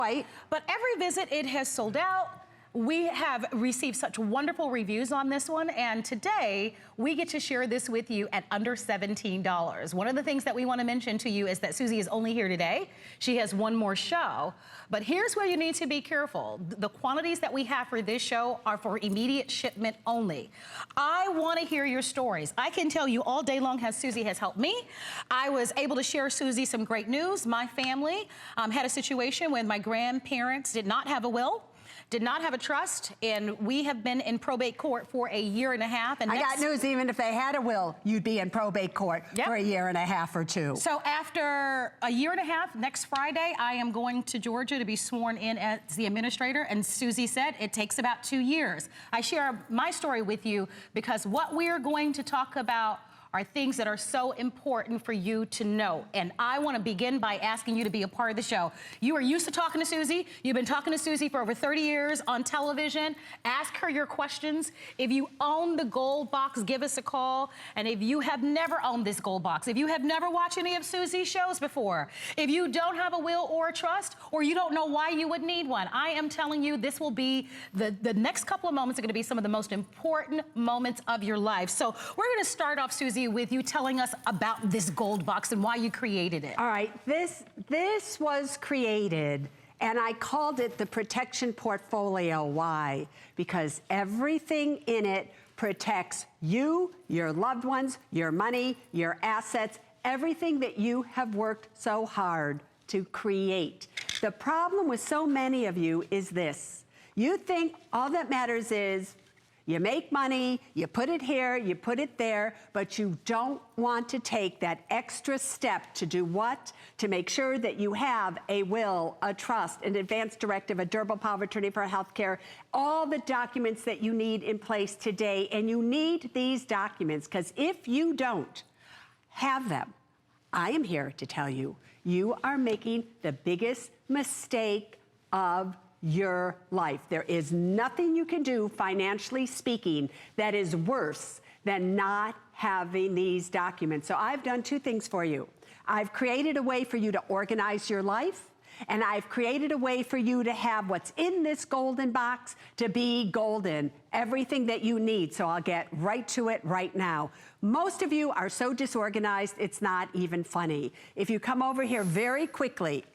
Right. But every visit, it has sold out. We have received such wonderful reviews on this one, and today we get to share this with you at under $17. One of the things that we want to mention to you is that Suze is only here today. She has one more show, but here's where you need to be careful. The quantities that we have for this show are for immediate shipment only. I want to hear your stories. I can tell you all day long how Suze has helped me. I was able to share Suze some great news. My family had a situation when my grandparents did not have a will, did not have a trust, and we have been in probate court for a year and a half. And I got news, even if they had a will, you'd be in probate court for a year and a half or two. So after a year and a half, next Friday, I am going to Georgia to be sworn in as the administrator, and Suze said it takes about 2 years. I share my story with you because what we are going to talk about are things that are so important for you to know. And I want to begin by asking you to be a part of the show. You are used to talking to Suze. You've been talking to Suze for over 30 years on television. Ask her your questions. If you own the gold box, give us a call. And if you have never owned this gold box, if you have never watched any of Suze's shows before, if you don't have a will or a trust, or you don't know why you would need one, I am telling you this will be, the next couple of moments are going to be some of the most important moments of your life. So we're going to start off, Suze, with you telling us about this gold box and why you created it. All right, this was created, and I called it the Protection Portfolio. Why? Because everything in it protects you, your loved ones, your money, your assets, everything that you have worked so hard to create. The problem with so many of you is this. You think all that matters is you make money, you put it here, you put it there, but you don't want to take that extra step to do what? To make sure that you have a will, a trust, an advance directive, a durable power of attorney for health care, all the documents that you need in place today. And you need these documents because if you don't have them, I am here to tell you, you are making the biggest mistake of your life. There is nothing you can do, financially speaking, that is worse than not having these documents. So I've done two things for you. I've created a way for you to organize your life, and I've created a way for you to have what's in this golden box to be golden, everything that you need. So I'll get right to it right now. Most of you are so disorganized, it's not even funny. If you come over here very quickly,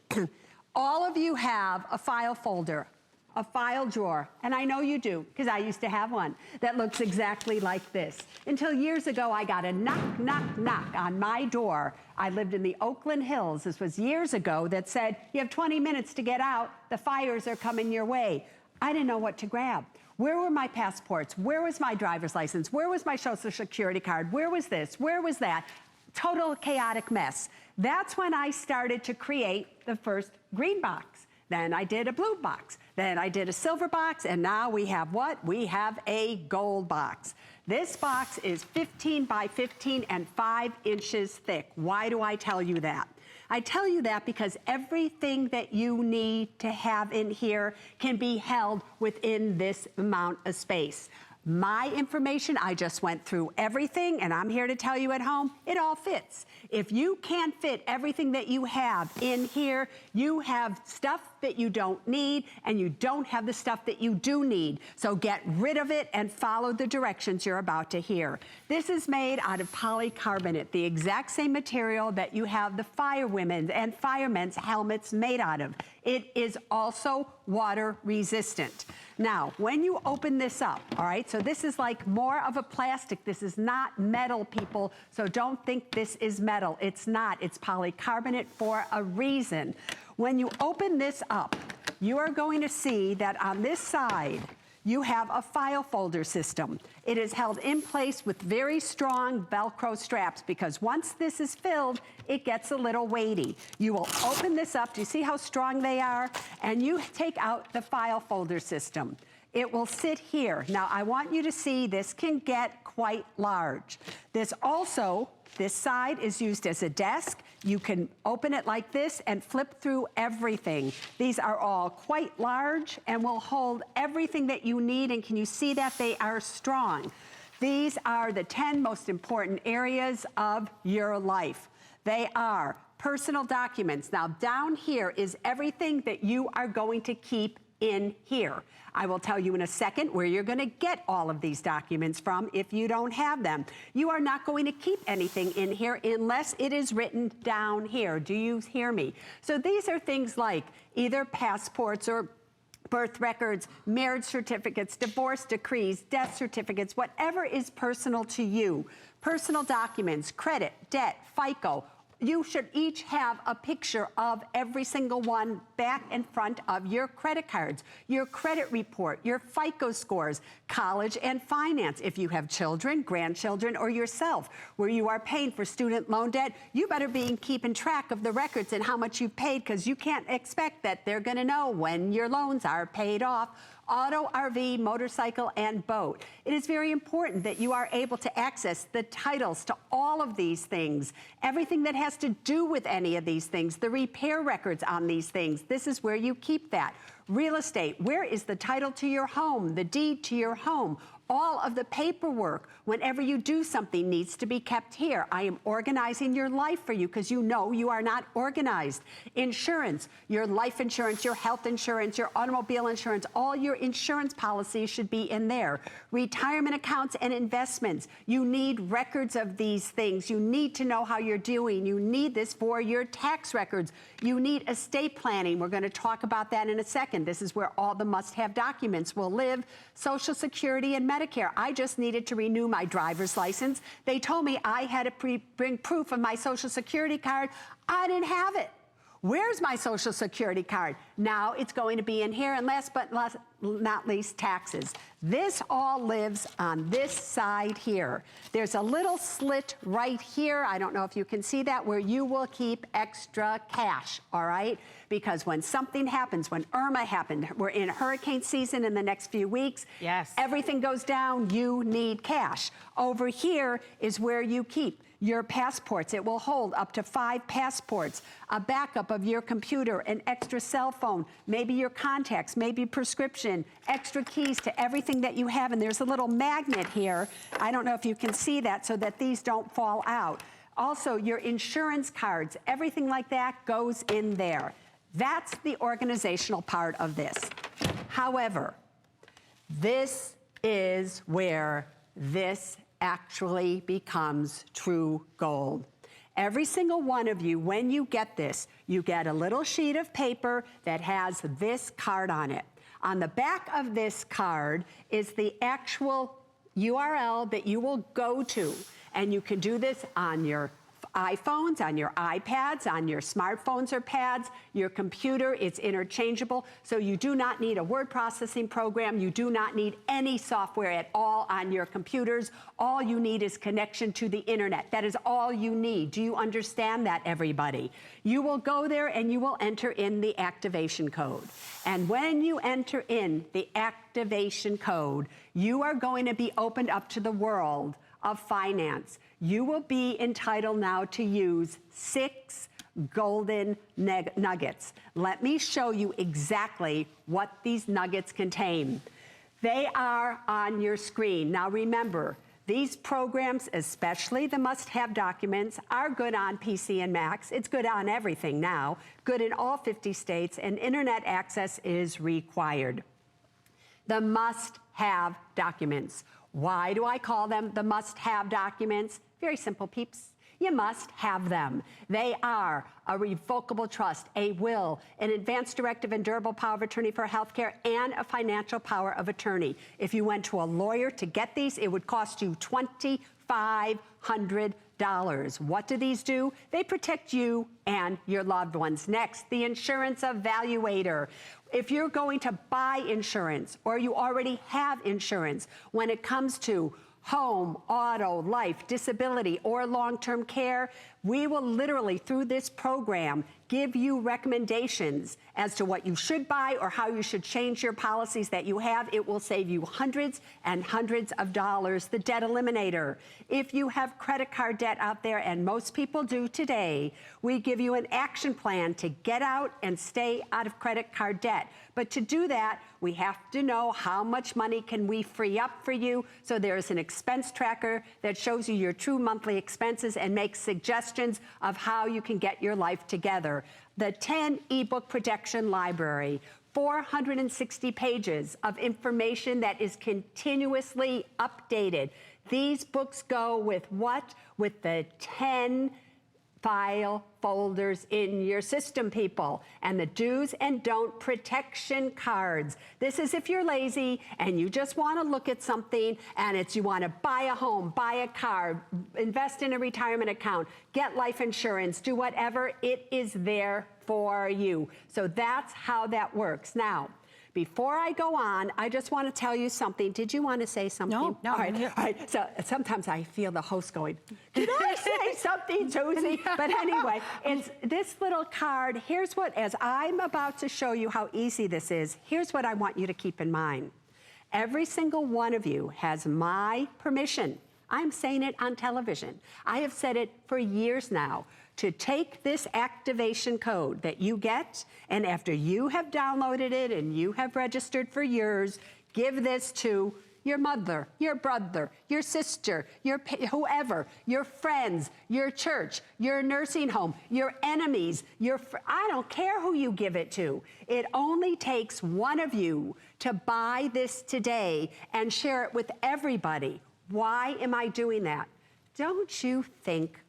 all of you have a file folder, a file drawer, and I know you do, because I used to have one that looks exactly like this. Until years ago, I got a knock, knock, knock on my door. I lived in the Oakland Hills. This was years ago, that said, you have 20 minutes to get out. The fires are coming your way. I didn't know what to grab. Where were my passports? Where was my driver's license? Where was my social security card? Where was this? Where was that? Total chaotic mess. That's when I started to create the first green box. Then I did a blue box. Then I did a silver box, and now we have what? We have a gold box. This box is 15 by 15 and 5 inches thick. Why do I tell you that? I tell you that because everything that you need to have in here can be held within this amount of space. My information, I just went through everything, and I'm here to tell you at home, it all fits. If you can't fit everything that you have in here, you have stuff that you don't need, and you don't have the stuff that you do need. So get rid of it and follow the directions you're about to hear. This is made out of polycarbonate, the exact same material that you have the firewomen's and firemen's helmets made out of. It is also water resistant. Now, when you open this up, all right, so this is like more of a plastic. This is not metal, people, so don't think this is metal. It's not. It's polycarbonate for a reason. When you open this up, you are going to see that on this side, you have a file folder system. It is held in place with very strong Velcro straps because once this is filled, it gets a little weighty. You will open this up. Do you see how strong they are? And you take out the file folder system. It will sit here. Now, I want you to see this can get quite large. This side is used as a desk. You can open it like this and flip through everything. These are all quite large and will hold everything that you need. And can you see that they are strong? These are the 10 most important areas of your life. They are personal documents. Now, down here is everything that you are going to keep in here. I will tell you in a second where you're going to get all of these documents from if you don't have them. You are not going to keep anything in here unless it is written down here. Do you hear me? So these are things like either passports or birth records, marriage certificates, divorce decrees, death certificates, whatever is personal to you. Personal documents, credit, debt, FICO. You should each have a picture of every single one back and front of your credit cards, your credit report, your FICO scores, college and finance. If you have children, grandchildren, or yourself, where you are paying for student loan debt, you better be keeping track of the records and how much you've paid, because you can't expect that they're going to know when your loans are paid off. Auto, RV, motorcycle, and boat. It is very important that you are able to access the titles to all of these things, everything that has to do with any of these things, the repair records on these things. This is where you keep that. Real estate, where is the title to your home, the deed to your home? All of the paperwork, whenever you do something, needs to be kept here. I am organizing your life for you because you know you are not organized. Insurance, your life insurance, your health insurance, your automobile insurance, all your insurance policies should be in there. Retirement accounts and investments. You need records of these things. You need to know how you're doing. You need this for your tax records. You need estate planning. We're going to talk about that in a second. This is where all the must-have documents will live. Social Security and Medicare. I just needed to renew my driver's license. They told me I had to bring proof of my Social Security card. I didn't have it. Where's my Social Security card? Now it's going to be in here. And last but not least, taxes. This all lives on this side here. There's a little slit right here. I don't know if you can see that, where you will keep extra cash, all right? Because when something happens, when Irma happened, we're in hurricane season in the next few weeks. Yes. Everything goes down, you need cash. Over here is where you keep your passports. It will hold up to 5 passports, a backup of your computer, an extra cell phone, maybe your contacts, maybe prescription, extra keys to everything that you have. And there's a little magnet here. I don't know if you can see that, so that these don't fall out. Also, your insurance cards, everything like that goes in there. That's the organizational part of this. However, this is where this actually becomes true gold. Every single one of you, when you get this, you get a little sheet of paper that has this card on it. On the back of this card is the actual URL that you will go to, and you can do this on your iPhones, on your iPads, on your smartphones or pads, your computer. It's interchangeable, so you do not need a word processing program. You do not need any software at all on your computers. All you need is connection to the internet. That is all you need. Do you understand that, everybody? You will go there and you will enter in the activation code. And when you enter in the activation code, you are going to be opened up to the world of finance. You will be entitled now to use 6 golden nuggets. Let me show you exactly what these nuggets contain. They are on your screen. Now remember, these programs, especially the must-have documents, are good on PC and Macs. It's good on everything now, good in all 50 states, and internet access is required. The must-have documents. Why do I call them the must-have documents? Very simple, peeps. You must have them. They are a revocable trust, a will, an advance directive and durable power of attorney for healthcare, and a financial power of attorney. If you went to a lawyer to get these, it would cost you $2,500. What do these do? They protect you and your loved ones. Next, the insurance evaluator. If you're going to buy insurance, or you already have insurance, when it comes to home, auto, life, disability, or long-term care, we will literally, through this program, give you recommendations as to what you should buy or how you should change your policies that you have. It will save you hundreds and hundreds of dollars. The debt eliminator. If you have credit card debt out there, and most people do today, we give you an action plan to get out and stay out of credit card debt. But to do that, we have to know how much money can we free up for you. So there's an expense tracker that shows you your true monthly expenses and makes suggestions suggestions of how you can get your life together. The 10 ebook protection library, 460 pages of information that is continuously updated. These books go with what? With the 10 file folders in your system, people, and the do's and don't protection cards. This is if you're lazy and you just want to look at something and you want to buy a home, buy a car, invest in a retirement account, get life insurance, do whatever, it is there for you. So that's how that works. Now, before I go on, I just want to tell you something. Did you want to say something? No. All right. So sometimes I feel the host going, can I say something, Susie? But anyway, it's this little card. Here's what, as I'm about to show you how easy this is, here's what I want you to keep in mind. Every single one of you has my permission. I'm saying it on television. I have said it for years now, to take this activation code that you get, and after you have downloaded it and you have registered for yours, give this to your mother, your brother, your sister, whoever, your friends, your church, your nursing home, your enemies, I don't care who you give it to. It only takes one of you to buy this today and share it with everybody. Why am I doing that? Don't you think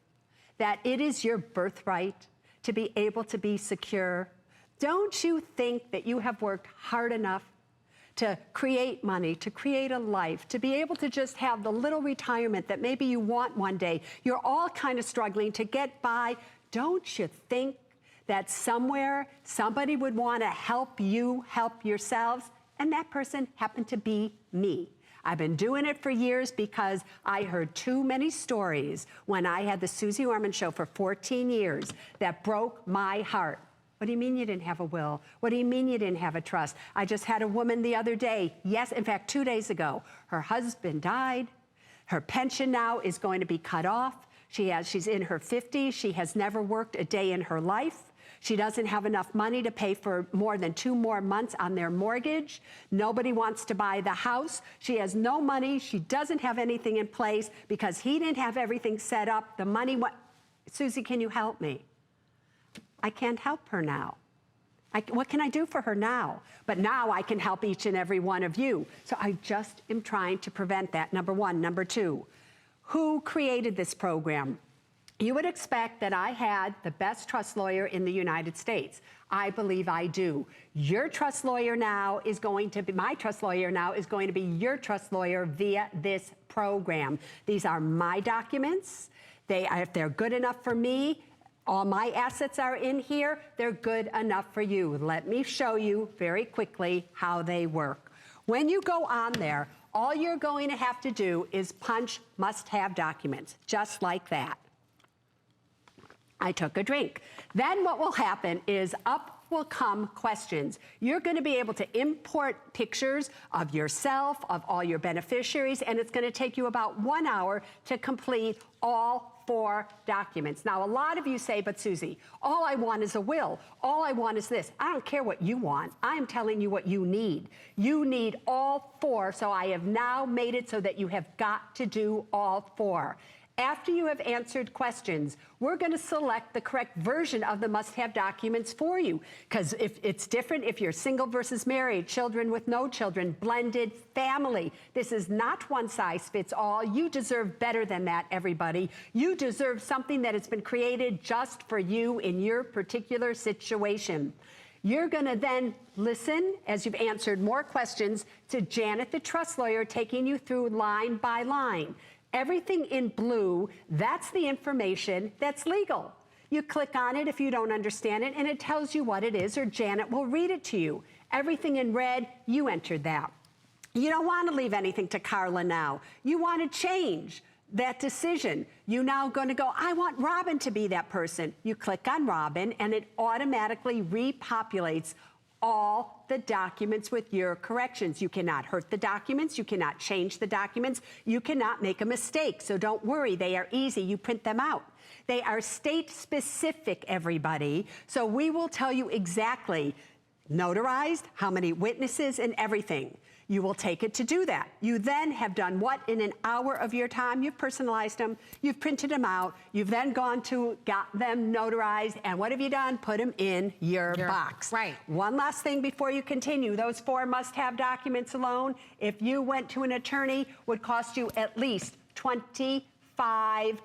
that it is your birthright to be able to be secure? Don't you think that you have worked hard enough to create money, to create a life, to be able to just have the little retirement that maybe you want one day? You're all kind of struggling to get by. Don't you think that somewhere somebody would want to help you help yourselves? And that person happened to be me. I've been doing it for years because I heard too many stories when I had the Suze Orman Show for 14 years that broke my heart. What do you mean you didn't have a will? What do you mean you didn't have a trust? I just had a woman the other day, yes, in fact, 2 days ago. Her husband died. Her pension now is going to be cut off. She's in her 50s. She has never worked a day in her life. She doesn't have enough money to pay for more than 2 more months on their mortgage. Nobody wants to buy the house. She has no money. She doesn't have anything in place because he didn't have everything set up. The money, Susie, can you help me? I can't help her now. What can I do for her now? But now I can help each and every one of you. So I just am trying to prevent that, number one. Number two, who created this program? You would expect that I had the best trust lawyer in the United States. I believe I do. Your trust lawyer now is going to be, my trust lawyer now is going to be your trust lawyer via this program. These are my documents. If they're good enough for me, all my assets are in here, they're good enough for you. Let me show you very quickly how they work. When you go on there, all you're going to have to do is punch must-have documents, just like that. I took a drink. Then what will happen is up will come questions. You're going to be able to import pictures of yourself, of all your beneficiaries, and it's going to take you about 1 hour to complete all 4 documents. Now, a lot of you say, but Susie, all I want is a will. All I want is this. I don't care what you want. I'm telling you what you need. You need all 4, so I have now made it so that you have got to do all 4. After you have answered questions, we're going to select the correct version of the must-have documents for you. Because if it's different if you're single versus married, children with no children, blended family. This is not one size fits all. You deserve better than that, everybody. You deserve something that has been created just for you in your particular situation. You're going to then listen, as you've answered more questions, to Janet, the trust lawyer, taking you through line by line. Everything in blue, that's the information that's legal. You click on it if you don't understand it, and it tells you what it is, or Janet will read it to you. Everything in red, you entered that. You don't want to leave anything to Carla now. You want to change that decision. You're now going to go, I want Robin to be that person. You click on Robin, and it automatically repopulates all the documents with your corrections. You cannot hurt the documents. You cannot change the documents. You cannot make a mistake. So don't worry. They are easy. You print them out. They are state specific, everybody. So we will tell you exactly notarized, how many witnesses, and everything. You will take it to do that. You then have done what in an hour of your time? You've personalized them, you've printed them out, you've then got them notarized, and what have you done? Put them in your box. Right. One last thing before you continue. Those 4 must-have documents alone, if you went to an attorney, would cost you at least $2,500.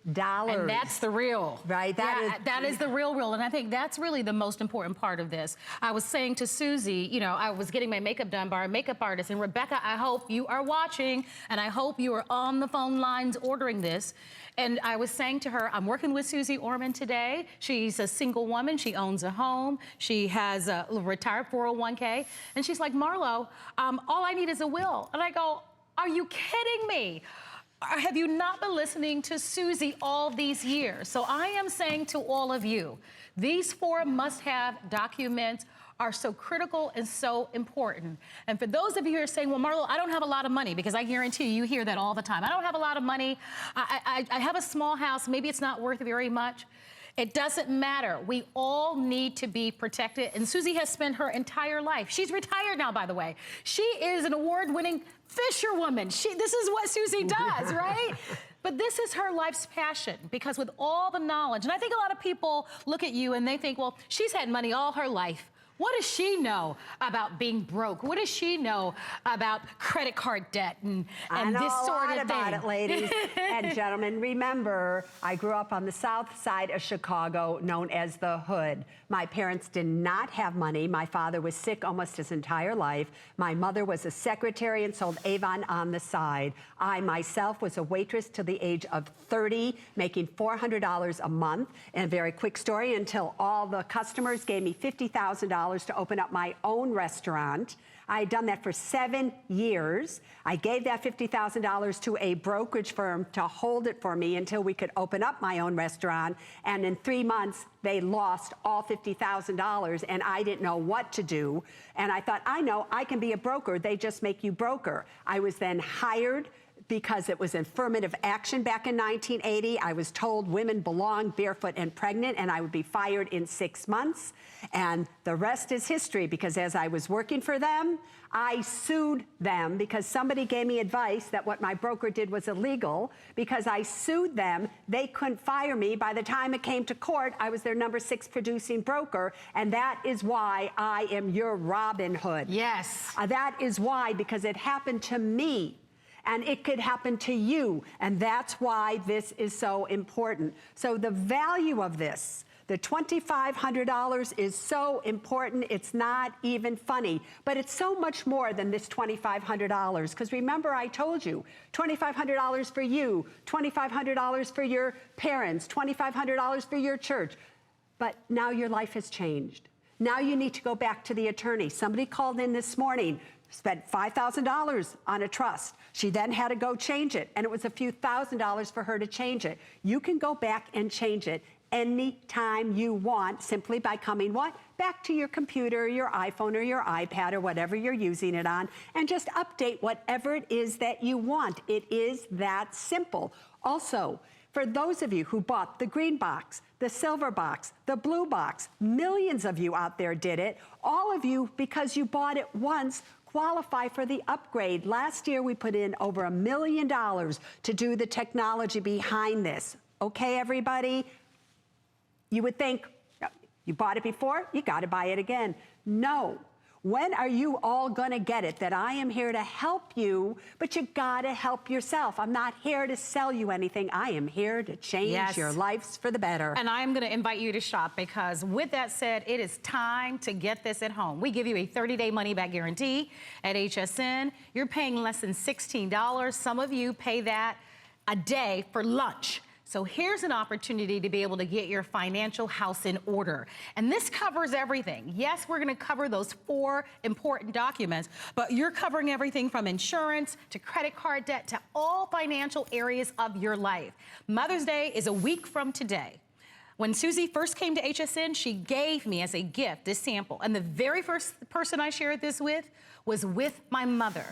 And that's the real. Right, that is the real. And I think that's really the most important part of this. I was saying to Susie, you know, I was getting my makeup done by a makeup artist, and Rebecca, I hope you are watching, and I hope you are on the phone lines ordering this. And I was saying to her, I'm working with Suze Orman today. She's a single woman. She owns a home. She has a retired 401k. And she's like, Marlo, all I need is a will. And I go, are you kidding me? Have you not been listening to Susie all these years? So I am saying to all of you, these 4 must-have documents are so critical and so important. And for those of you who are saying, well, Marlo, I don't have a lot of money, because I guarantee you hear that all the time. I don't have a lot of money. I have a small house. Maybe it's not worth very much. It doesn't matter. We all need to be protected. And Susie has spent her entire life. She's retired now, by the way. She is an award-winning fisherwoman. This is what Susie does, right? But this is her life's passion, because with all the knowledge, and I think a lot of people look at you and they think, well, she's had money all her life. What does she know about being broke? What does she know about credit card debt and this sort of thing? I know a lot about it, ladies and gentlemen. Remember, I grew up on the south side of Chicago, known as the Hood. My parents did not have money. My father was sick almost his entire life. My mother was a secretary and sold Avon on the side. I myself was a waitress till the age of 30, making $400 a month. And a very quick story, until all the customers gave me $50,000 to open up my own restaurant. I had done that for 7 years. I gave that $50,000 to a brokerage firm to hold it for me until we could open up my own restaurant. And in 3 months, they lost all $50,000, and I didn't know what to do. And I thought, I know, I can be a broker. They just make you broker. I was then hired because it was affirmative action back in 1980. I was told women belong barefoot and pregnant, and I would be fired in 6 months. And the rest is history, because as I was working for them, I sued them because somebody gave me advice that what my broker did was illegal. Because I sued them, they couldn't fire me. By the time it came to court, I was their number 6 producing broker, and that is why I am your Robin Hood. Yes. That is why, because it happened to me. And it could happen to you, and that's why this is so important. So the value of this, the $2,500, is so important, it's not even funny. But it's so much more than this $2,500, because remember I told you, $2,500 for you, $2,500 for your parents, $2,500 for your church. But now your life has changed. Now you need to go back to the attorney. Somebody called in this morning, spent $5,000 on a trust. She then had to go change it, and it was a few $1,000s for her to change it. You can go back and change it anytime you want, simply by coming what? Back to your computer, your iPhone, or your iPad, or whatever you're using it on, and just update whatever it is that you want. It is that simple. Also, for those of you who bought the green box, the silver box, the blue box, millions of you out there did it. All of you, because you bought it once, qualify for the upgrade. Last year, we put in over $1 million to do the technology behind this. Okay, everybody? You would think, you bought it before, you got to buy it again. No. When are you all going to get it? That I am here to help you, but you got to help yourself. I'm not here to sell you anything. I am here to change your lives for the better. And I'm going to invite you to shop, because with that said, it is time to get this at home. We give you a 30-day money-back guarantee at HSN. You're paying less than $16. Some of you pay that a day for lunch. So here's an opportunity to be able to get your financial house in order. And this covers everything. Yes, we're going to cover those 4 important documents, but you're covering everything from insurance to credit card debt to all financial areas of your life. Mother's Day is a week from today. When Susie first came to HSN, she gave me as a gift this sample. And the very first person I shared this with was with my mother.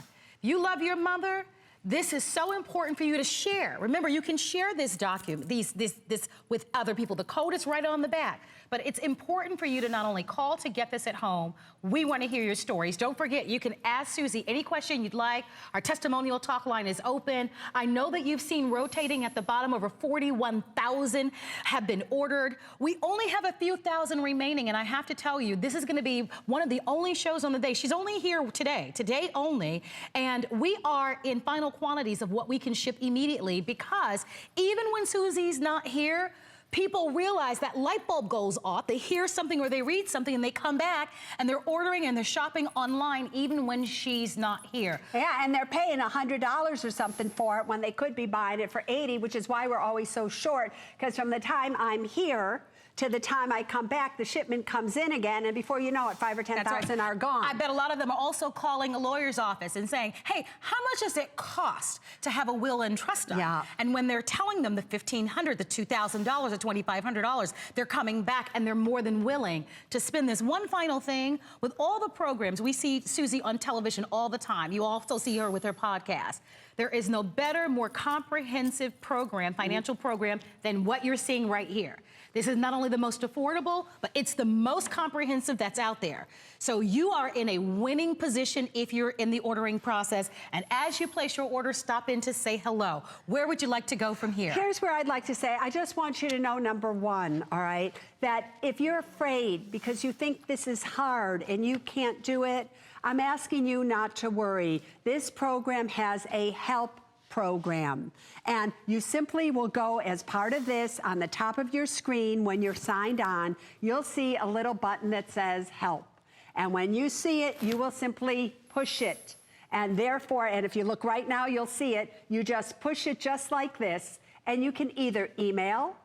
If you love your mother, This is so important for you to share. Remember, you can share this document, this with other people. The code is right on the back. But it's important for you to not only call to get this at home, we want to hear your stories. Don't forget, you can ask Suze any question you'd like. Our testimonial talk line is open. I know that you've seen rotating at the bottom, over 41,000 have been ordered. We only have a few thousand remaining, and I have to tell you, this is going to be one of the only shows on the day. She's only here today only, and we are in final quantities of what we can ship immediately, because even when Suze's not here, people realize that light bulb goes off. They hear something or they read something and they come back and they're ordering and they're shopping online even when she's not here. Yeah, and they're paying $100 or something for it when they could be buying it for $80, which is why we're always so short, because from the time I'm here to the time I come back, the shipment comes in again, and before you know it, 5,000 or 10,000 are gone. I bet a lot of them are also calling a lawyer's office and saying, hey, how much does it cost to have a will and trust done? Yeah. And when they're telling them the $1,500, the $2,000, the $2,500, they're coming back and they're more than willing to spend this. One final thing, with all the programs, we see Suze on television all the time. You also see her with her podcast. There is no better, more comprehensive program, financial program, than what you're seeing right here. This is not only the most affordable, but it's the most comprehensive that's out there. So you are in a winning position if you're in the ordering process. And as you place your order, stop in to say hello. Where would you like to go from here? Here's where I'd like to say, I just want you to know, number one, all right, that if you're afraid because you think this is hard and you can't do it, I'm asking you not to worry. This program has a help program. And you simply will go as part of this on the top of your screen when you're signed on, you'll see a little button that says help. And when you see it, you will simply push it. And therefore, and if you look right now, you'll see it, you just push it just like this, and you can either email,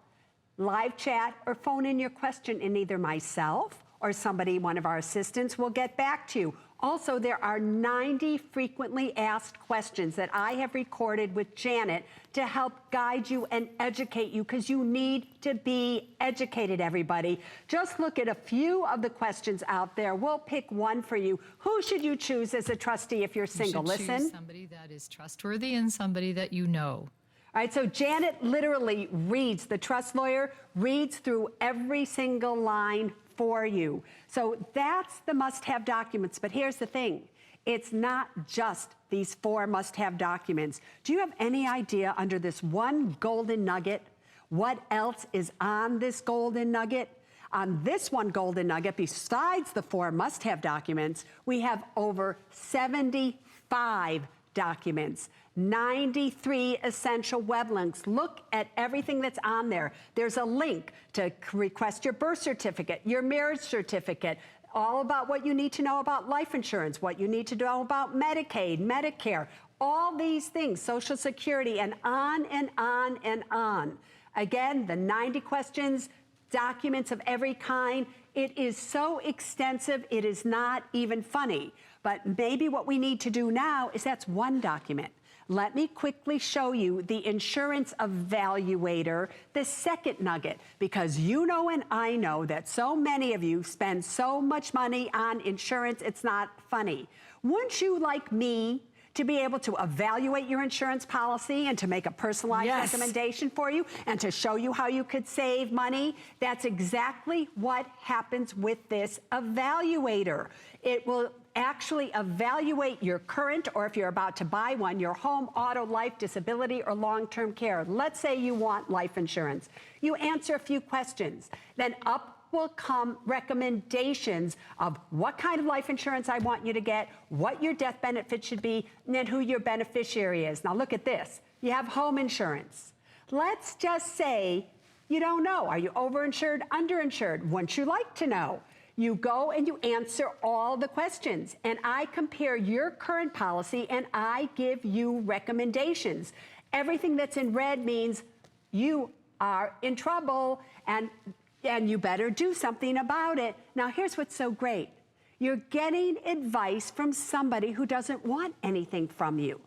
live chat, or phone in your question, and either myself or somebody, one of our assistants, will get back to you. Also, there are 90 frequently asked questions that I have recorded with Janet to help guide you and educate you, because you need to be educated, everybody. Just look at a few of the questions out there. We'll pick one for you. Who should you choose as a trustee if you're single? You should Listen. choose somebody that is trustworthy and somebody that you know. All right, so Janet literally reads, the trust lawyer reads through every single line for you. So that's the must-have documents. But here's the thing. It's not just these 4 must-have documents. Do you have any idea, under this one golden nugget, what else is on this golden nugget? On this one golden nugget, besides the 4 must-have documents, we have over 75 documents, 93 essential web links. Look at everything that's on there. There's a link to request your birth certificate, your marriage certificate, all about what you need to know about life insurance, what you need to know about Medicaid, Medicare, all these things, Social Security, and on and on and on. Again, the 90 questions, documents of every kind. It is so extensive, it is not even funny. But maybe what we need to do now is, that's one document. Let me quickly show you the insurance evaluator, the second nugget, because you know and I know that so many of you spend so much money on insurance, it's not funny. Wouldn't you like me to be able to evaluate your insurance policy and to make a personalized recommendation for you and to show you how you could save money? That's exactly what happens with this evaluator. It will actually evaluate your current, or if you're about to buy one, your home, auto, life, disability, or long-term care. Let's say you want life insurance. You answer a few questions. Then up will come recommendations of what kind of life insurance I want you to get, what your death benefit should be, and then who your beneficiary is. Now look at this. You have home insurance. Let's just say you don't know. Are you overinsured, underinsured? Wouldn't you like to know? You go and you answer all the questions, and I compare your current policy and I give you recommendations. Everything that's in red means you are in trouble and you better do something about it. Now, here's what's so great. You're getting advice from somebody who doesn't want anything from you.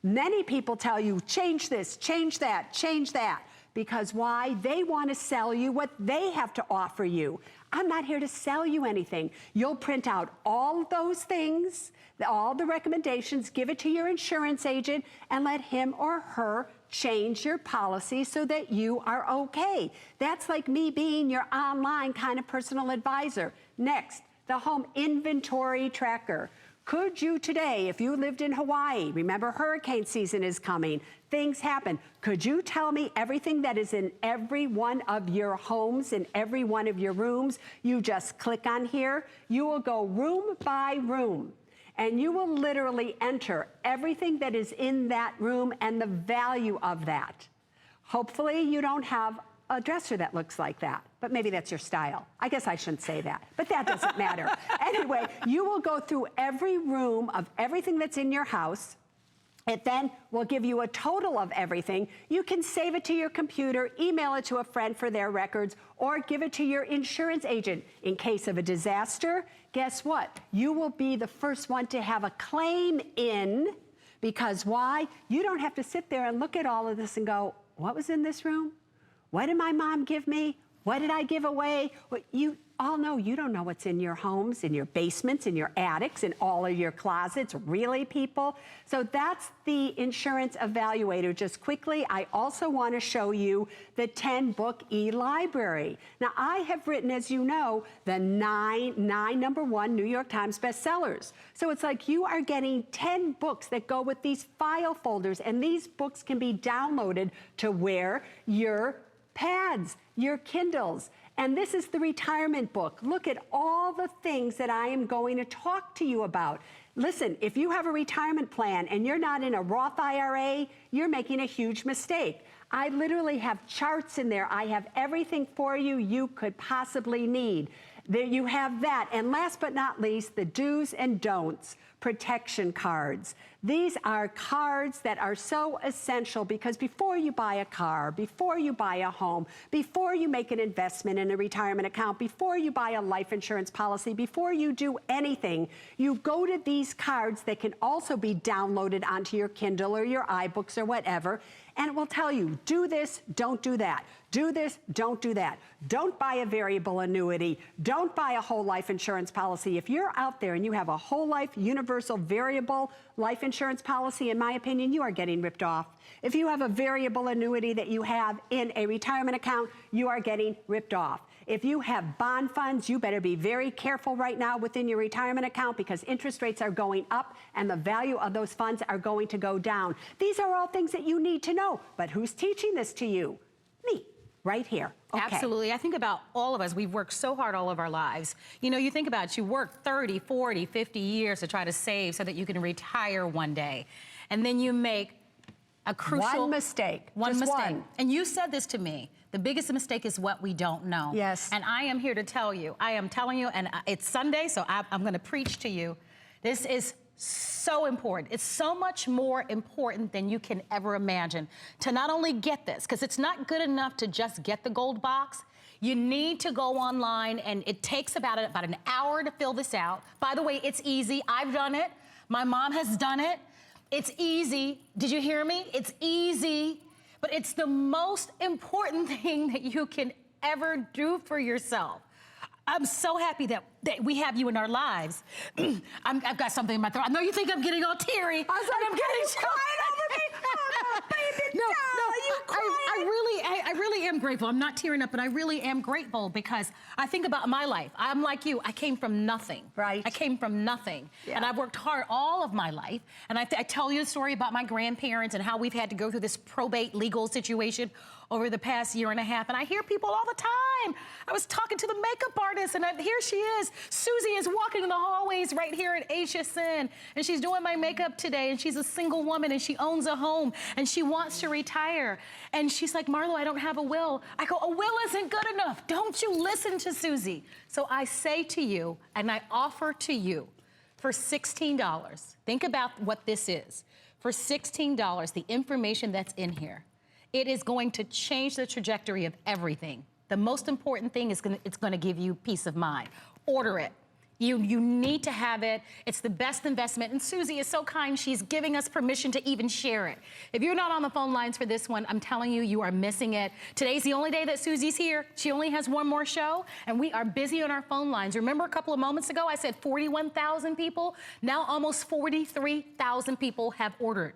Many people tell you, change this, change that, change that. Because why? They want to sell you what they have to offer you. I'm not here to sell you anything. You'll print out all those things, all the recommendations, give it to your insurance agent, and let him or her change your policy so that you are okay. That's like me being your online kind of personal advisor. Next, the home inventory tracker. Could you today, if you lived in Hawaii, remember hurricane season is coming, things happen. Could you tell me everything that is in every one of your homes, in every one of your rooms? You just click on here. You will go room by room, and you will literally enter everything that is in that room and the value of that. Hopefully you don't have a dresser that looks like that, but maybe that's your style. I guess I shouldn't say that, but that doesn't matter. Anyway, you will go through every room of everything that's in your house. It then will give you a total of everything. You can save it to your computer, email it to a friend for their records, or give it to your insurance agent. In case of a disaster, guess what? You will be the first one to have a claim in, because why? You don't have to sit there and look at all of this and go, what was in this room? What did my mom give me? What did I give away? Well, you all know you don't know what's in your homes, in your basements, in your attics, in all of your closets, really, people? So that's the insurance evaluator. Just quickly, I also want to show you the 10-book e-library. Now, I have written, as you know, the nine #1 New York Times bestsellers. So it's like you are getting 10 books that go with these file folders, and these books can be downloaded to where your pads, your Kindles. And this is the retirement book. Look at all the things that I am going to talk to you about. Listen, if you have a retirement plan and you're not in a Roth IRA, you're making a huge mistake. I literally have charts in there. I have everything for you you could possibly need. There you have that. And last but not least, the do's and don'ts, protection cards. These are cards that are so essential because before you buy a car, before you buy a home, before you make an investment in a retirement account, before you buy a life insurance policy, before you do anything, you go to these cards that can also be downloaded onto your Kindle or your iBooks or whatever, and it will tell you, do this, don't do that. Do this, don't do that. Don't buy a variable annuity. Don't buy a whole life insurance policy. If you're out there and you have a whole life universal variable life insurance policy, in my opinion, you are getting ripped off. If you have a variable annuity that you have in a retirement account, you are getting ripped off. If you have bond funds, you better be very careful right now within your retirement account because interest rates are going up and the value of those funds are going to go down. These are all things that you need to know. But who's teaching this to you? Me. Right here. Okay. Absolutely. I think about all of us. We've worked so hard all of our lives. You know, you think about it, you work 30, 40, 50 years to try to save so that you can retire one day. And then you make a crucial... One mistake. One Just mistake. one. And you said this to me. The biggest mistake is what we don't know. Yes. And I am here to tell you. I am telling you, and it's Sunday, so I'm going to preach to you. This is so important. It's so much more important than you can ever imagine to not only get this, because it's not good enough to just get the gold box. You need to go online, and it takes about an hour to fill this out. By the way, it's easy. I've done it. My mom has done it. It's easy. Did you hear me? It's easy, but it's the most important thing that you can ever do for yourself. I'm so happy that we have you in our lives. I've got something in my throat. I know you think I'm getting all teary. I was like, I'm getting crying over me. Oh, no, baby, you crying. I really am grateful. I'm not tearing up, but I really am grateful because I think about my life. I'm like you. I came from nothing. Right. I came from nothing. Yeah. And I've worked hard all of my life. And I tell you a story about my grandparents and how we've had to go through this probate legal situation over the past year and a half. And I hear people all the time. I was talking to the makeup artist, and here she is. Susie is walking in the hallways right here at HSN, and she's doing my makeup today, and she's a single woman, and she owns a home, and she wants to retire. And she's like, Marlo, I don't have a will. I go, a will isn't good enough. Don't you listen to Susie. So I say to you, and I offer to you, for $16, think about what this is. For $16, the information that's in here, it is going to change the trajectory of everything. The most important thing is it's going to give you peace of mind. Order it. You need to have it. It's the best investment. And Susie is so kind. She's giving us permission to even share it. If you're not on the phone lines for this one, I'm telling you, you are missing it. Today's the only day that Susie's here. She only has one more show, and we are busy on our phone lines. Remember a couple of moments ago, I said 41,000 people? Now almost 43,000 people have ordered.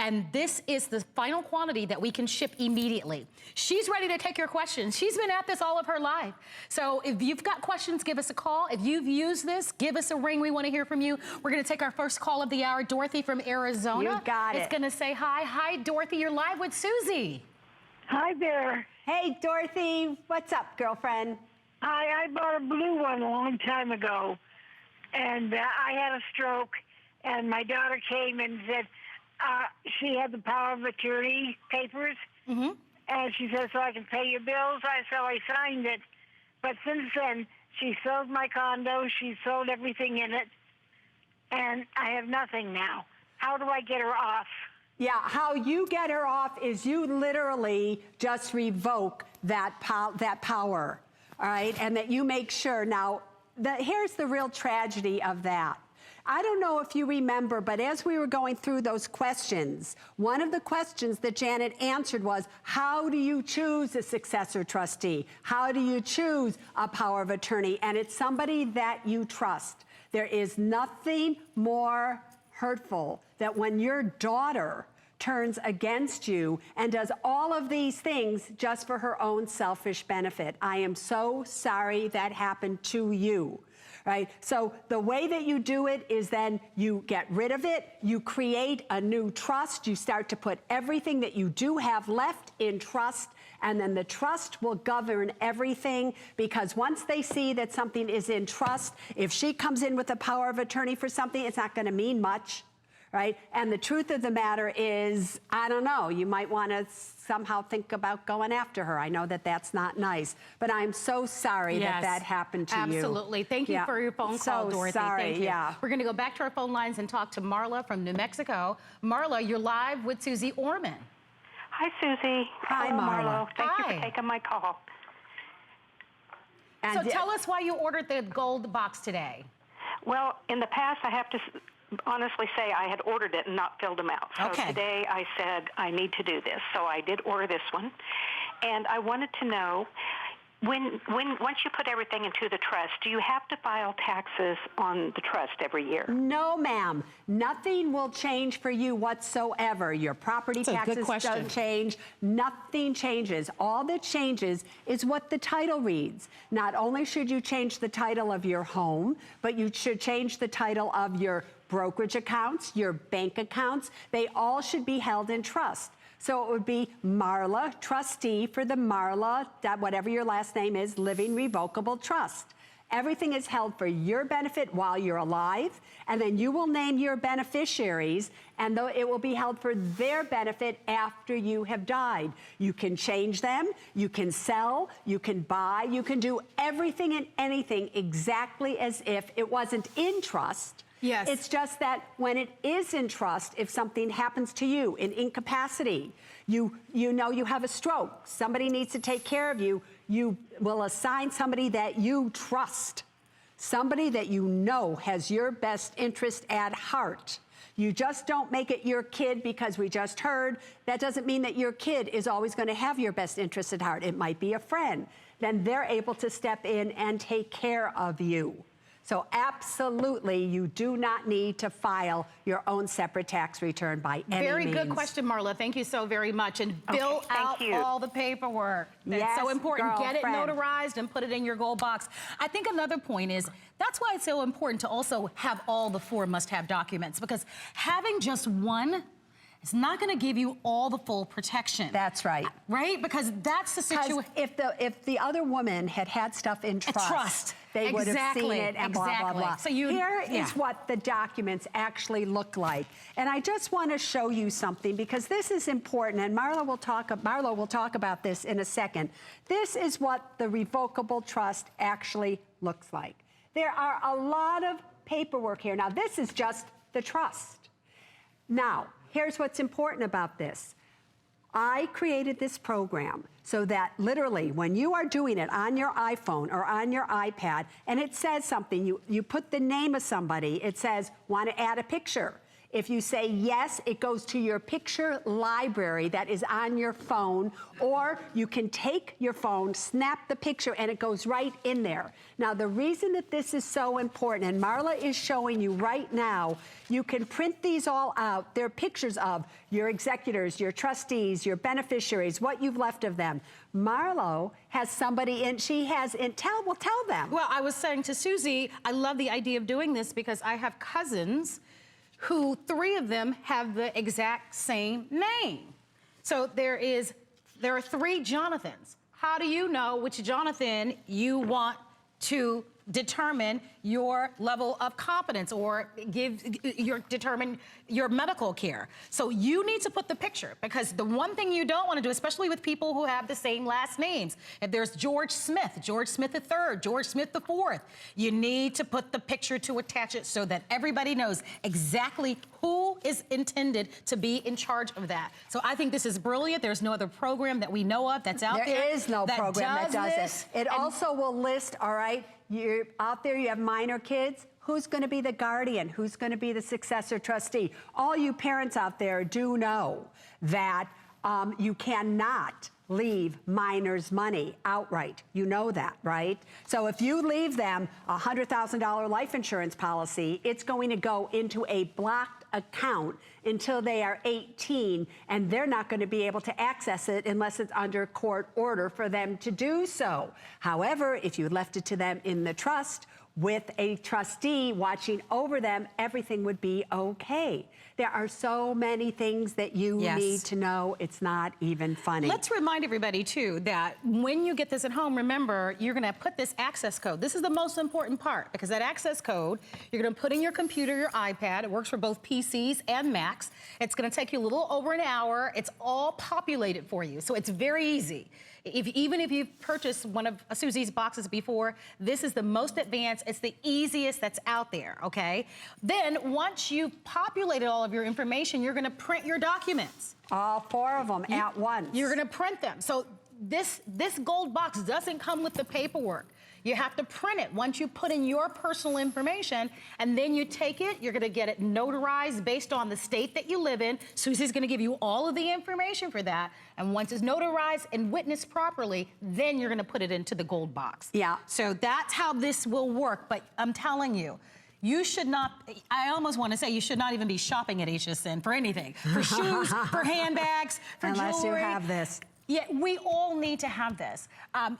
And this is the final quantity that we can ship immediately. She's ready to take your questions. She's been at this all of her life. So if you've got questions, give us a call. If you've used this, give us a ring. We want to hear from you. We're going to take our first call of the hour. Dorothy from Arizona. You got it. It's going to say hi. Hi, Dorothy. You're live with Susie. Hi there. Hey, Dorothy, what's up, girlfriend? Hi, I bought a blue one a long time ago, and I had a stroke, and my daughter came and said she had the power of attorney papers, and she said, so I can pay your bills. So I signed it. But since then, she sold my condo, she sold everything in it, and I have nothing now. How do I get her off? Yeah, how you get her off is you literally just revoke that power, all right? And that you make sure. Now, here's the real tragedy of that. I don't know if you remember, but as we were going through those questions, one of the questions that Janet answered was, how do you choose a successor trustee? How do you choose a power of attorney? And it's somebody that you trust. There is nothing more hurtful that when your daughter turns against you and does all of these things just for her own selfish benefit. I am so sorry that happened to you. Right? So the way that you do it is then you get rid of it, you create a new trust, you start to put everything that you do have left in trust, and then the trust will govern everything, because once they see that something is in trust, if she comes in with a power of attorney for something, it's not going to mean much. Right? And the truth of the matter is, I don't know, you might want to somehow think about going after her. I know that that's not nice, but I'm so sorry that that happened to you. Absolutely. Thank you for your phone call, Dorothy. Sorry, Thank you. yeah. We're going to go back to our phone lines and talk to Marla from New Mexico. Marla, you're live with Suze Orman. Hi, Susie. Hi, Hello, Marla. Thank you for taking my call. And so tell us why you ordered the gold box today. Well, in the past, I have to honestly say I had ordered it and not filled them out. So today I said I need to do this. So I did order this one. And I wanted to know, once you put everything into the trust, do you have to file taxes on the trust every year? No, ma'am. Nothing will change for you whatsoever. Your property taxes don't change. Nothing changes. All that changes is what the title reads. Not only should you change the title of your home, but you should change the title of your brokerage accounts, your bank accounts. They all should be held in trust. So it would be Marla, trustee for the Marla, whatever your last name is, Living Revocable Trust. Everything is held for your benefit while you're alive, and then you will name your beneficiaries, and it will be held for their benefit after you have died. You can change them, you can sell, you can buy, you can do everything and anything exactly as if it wasn't in trust. Yes. It's just that when it is in trust, if something happens to you, in incapacity, you know you have a stroke, somebody needs to take care of you, you will assign somebody that you trust, somebody that you know has your best interest at heart. You just don't make it your kid because we just heard. That doesn't mean that your kid is always going to have your best interest at heart. It might be a friend. Then they're able to step in and take care of you. So absolutely, you do not need to file your own separate tax return by any means. Very good question, Marla. Thank you so very much. And fill out all the paperwork. That's so important. Get it notarized and put it in your gold box. I think another point is, that's why it's so important to also have all the 4 must-have documents, because having just one, it's not going to give you all the full protection. That's right. Right? Because that's the situation. If the other woman had stuff in trust, they would have seen it and blah, blah, blah. So here is what the documents actually look like. And I just want to show you something, because this is important, and Marla will talk about this in a second. This is what the revocable trust actually looks like. There are a lot of paperwork here. Now, this is just the trust. Now, here's what's important about this. I created this program so that literally when you are doing it on your iPhone or on your iPad and it says something, you put the name of somebody, it says, want to add a picture. If you say yes, it goes to your picture library that is on your phone, or you can take your phone, snap the picture, and it goes right in there. Now, the reason that this is so important, and Marla is showing you right now, you can print these all out. They're pictures of your executors, your trustees, your beneficiaries, what you've left of them. Marlo has somebody in, she has in, tell them. Well, I was saying to Susie, I love the idea of doing this because I have cousins who 3 of them have the exact same name. So there are 3 Jonathans. How do you know which Jonathan you want to determine your level of competence or determine your medical care? So you need to put the picture, because the one thing you don't want to do, especially with people who have the same last names, if there's George Smith III, George Smith IV, you need to put the picture to attach it so that everybody knows exactly who is intended to be in charge of that. So I think this is brilliant. There's no other program that we know of that's out there. There is no program that does it. It also will list, all right, you're out there, you have minor kids, who's going to be the guardian? Who's going to be the successor trustee? All you parents out there do know that you cannot leave minors money outright. You know that, right? So if you leave them a $100,000 life insurance policy, it's going to go into a blocked account until they are 18, and they're not going to be able to access it unless it's under court order for them to do so. However, if you left it to them in the trust with a trustee watching over them, everything would be okay. There are so many things that you need to know. It's not even funny. Let's remind everybody, too, that when you get this at home, remember, you're going to put this access code. This is the most important part, because that access code, you're going to put in your computer, your iPad. It works for both PCs and Macs. It's going to take you a little over an hour. It's all populated for you, so it's very easy. Even if you've purchased one of Susie's boxes before, this is the most advanced. It's the easiest that's out there, okay? Then once you've populated all of your information, you're going to print your documents. All 4 of them at once. You're going to print them. So this gold box doesn't come with the paperwork. You have to print it once you put in your personal information, and then you take it, you're gonna get it notarized based on the state that you live in. Susie's gonna give you all of the information for that, and once it's notarized and witnessed properly, then you're gonna put it into the gold box. Yeah. So that's how this will work, but I'm telling you, you should not, I almost want to say you should not even be shopping at HSN for anything. For shoes, for handbags, for jewelry. Unless you have this. Yeah, we all need to have this.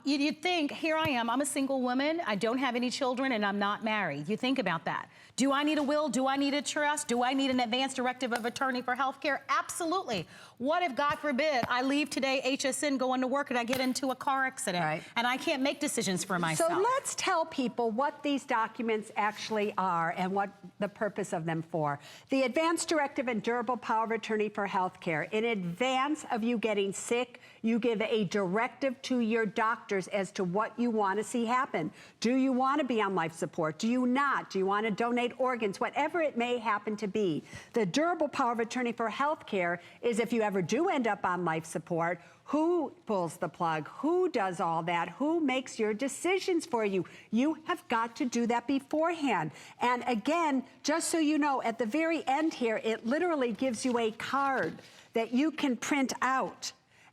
You'd think, here I am, I'm a single woman, I don't have any children, and I'm not married. You think about that. Do I need a will? Do I need a trust? Do I need an advance directive of attorney for health care? Absolutely. What if, God forbid, I leave today, HSN, going to work, and I get into a car accident, and I can't make decisions for myself? So let's tell people what these documents actually are and what the purpose of them for. The advance directive and durable power of attorney for health care. In advance of you getting sick, you give a directive to your doctors as to what you want to see happen. Do you want to be on life support? Do you not? Do you want to donate organs? Whatever it may happen to be. The durable power of attorney for health care is if you ever do end up on life support, who pulls the plug? Who does all that? Who makes your decisions for you? You have got to do that beforehand. And again, just so you know, at the very end here, it literally gives you a card that you can print out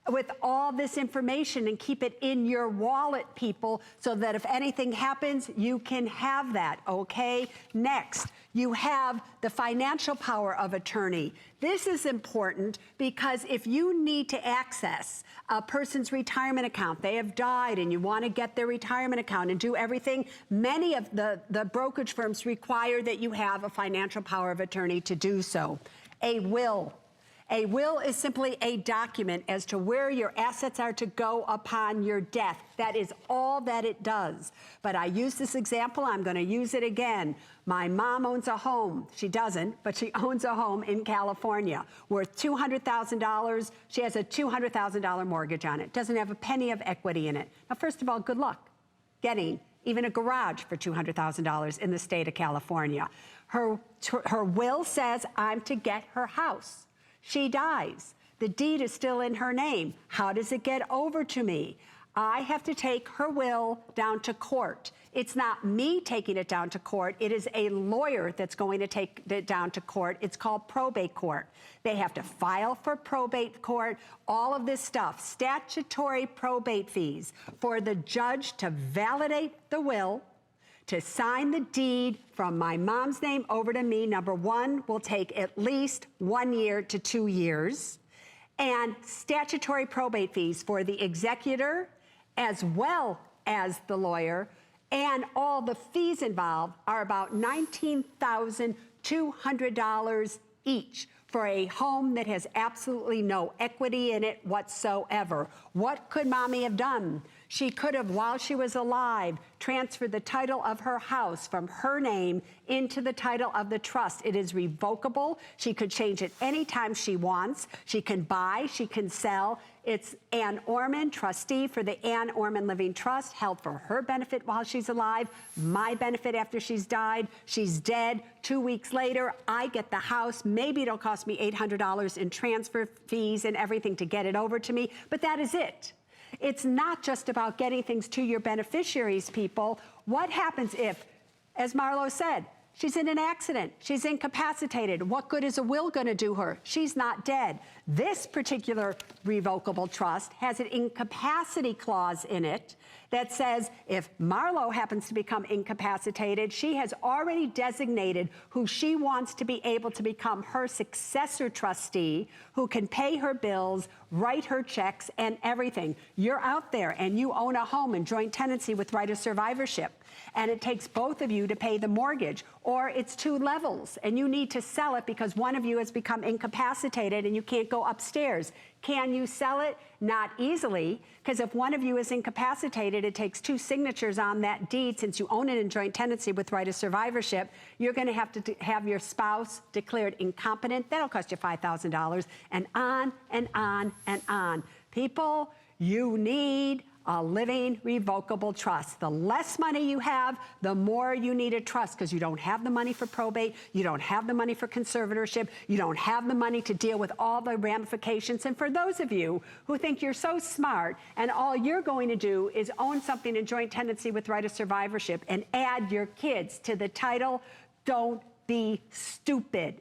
with all this information and keep it in your wallet, people, so that if anything happens, you can have that, okay? Next, you have the financial power of attorney. This is important because if you need to access a person's retirement account, they have died and you want to get their retirement account and do everything, many of the brokerage firms require that you have a financial power of attorney to do so. A will. A will is simply a document as to where your assets are to go upon your death. That is all that it does. But I used this example, I'm going to use it again. My mom owns a home. She doesn't, but she owns a home in California worth $200,000. She has a $200,000 mortgage on it. Doesn't have a penny of equity in it. Now, first of all, good luck getting even a garage for $200,000 in the state of California. Her will says I'm to get her house. She dies. The deed is still in her name. How does it get over to me? I have to take her will down to court. It's not me taking it down to court. It is a lawyer that's going to take it down to court. It's called probate court. They have to file for probate court, all of this stuff, statutory probate fees for the judge to validate the will, to sign the deed from my mom's name over to me. Number one will take at least 1 year to 2 years. And statutory probate fees for the executor as well as the lawyer, and all the fees involved are about $19,200 each for a home that has absolutely no equity in it whatsoever. What could mommy have done? She could have, while she was alive, transferred the title of her house from her name into the title of the trust. It is revocable. She could change it anytime she wants. She can buy, she can sell. It's Ann Orman, trustee for the Ann Orman Living Trust, held for her benefit while she's alive, my benefit after she's died. She's dead. 2 weeks later, I get the house. Maybe it'll cost me $800 in transfer fees and everything to get it over to me, but that is it. It's not just about getting things to your beneficiaries, people. What happens if, as Marlo said, she's in an accident, she's incapacitated? What good is a will going to do her? She's not dead. This particular revocable trust has an incapacity clause in it that says if Marlo happens to become incapacitated, she has already designated who she wants to be able to become her successor trustee, who can pay her bills, write her checks, and everything. You're out there and you own a home in joint tenancy with right of survivorship, and it takes both of you to pay the mortgage, or it's 2 levels and you need to sell it because one of you has become incapacitated and you can't go upstairs. Can you sell it? Not easily, because if one of you is incapacitated, it takes 2 signatures on that deed. Since you own it in joint tenancy with right of survivorship, you're going to have to have your spouse declared incompetent. That'll cost you $5,000, and on and on and on. People, you need a living revocable trust. The less money you have, the more you need a trust, because you don't have the money for probate, you don't have the money for conservatorship, you don't have the money to deal with all the ramifications. And for those of you who think you're so smart and all you're going to do is own something in joint tenancy with right of survivorship and add your kids to the title, don't be stupid.